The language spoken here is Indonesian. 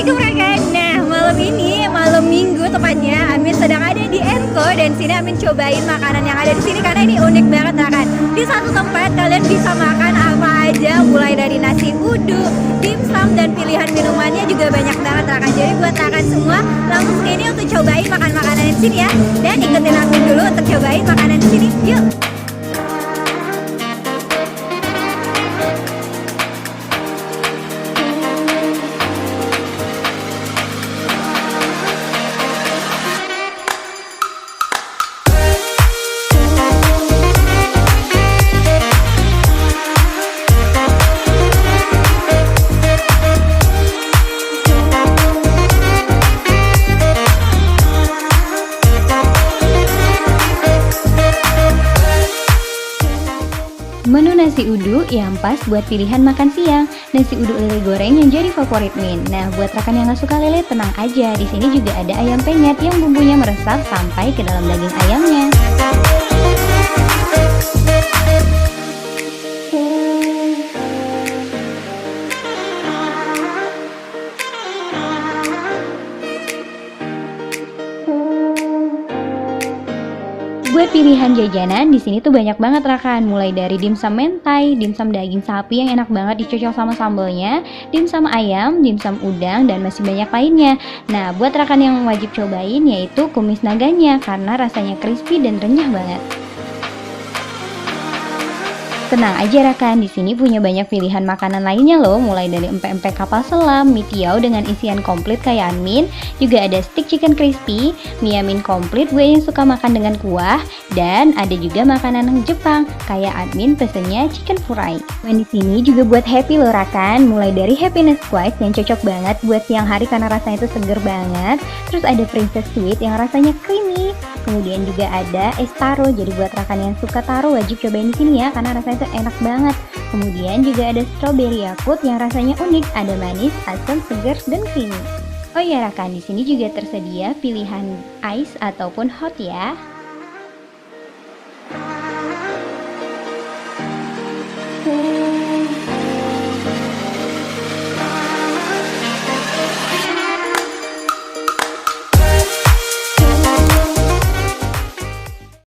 Assalamualaikum rekan. Nah, malam ini, malam minggu tepatnya, Amin sedang ada di Enko dan sini Amin cobain makanan yang ada di sini karena ini unik banget rekan. Di satu tempat kalian bisa makan apa aja, mulai dari nasi uduk, dimsum dan pilihan minumannya juga banyak banget rekan. Jadi buat rekan semua, langsung sini untuk cobain makan makanan di sini ya. Dan ikutin Amin dulu untuk cobain makanan di sini. Yuk. Menu nasi uduk yang pas buat pilihan makan siang. Nasi uduk lele goreng yang jadi favorit Min. Nah, buat rekan yang gak suka lele, tenang aja. Di sini juga ada ayam penyet yang bumbunya meresap sampai ke dalam daging ayamnya. Buat pilihan jajanan di sini tuh banyak banget rekan, mulai dari dimsum mentai, dimsum daging sapi yang enak banget dicocol sama sambelnya, dimsum ayam, dimsum udang dan masih banyak lainnya. Nah, buat rekan yang wajib cobain yaitu kumis naganya karena rasanya crispy dan renyah banget. Tenang aja rekan, di sini punya banyak pilihan makanan lainnya loh, mulai dari empek-empek kapal selam, mie tiaw dengan isian komplit kayak Amin, juga ada stick chicken crispy, mie Amin komplit gue yang suka makan dengan kuah, dan ada juga makanan Jepang kayak Admin pesennya chicken fry. Dan di sini juga buat happy loh rekan, mulai dari happiness squash yang cocok banget buat siang hari karena rasanya itu seger banget, terus ada princess sweet yang rasanya creamy. Kemudian juga ada es taro, jadi buat rekan yang suka taro wajib cobain di sini ya karena rasanya itu enak banget. Kemudian juga ada strawberry yakult yang rasanya unik, ada manis, asam, segar dan creamy. Oh iya rekan, di sini juga tersedia pilihan ice ataupun hot ya.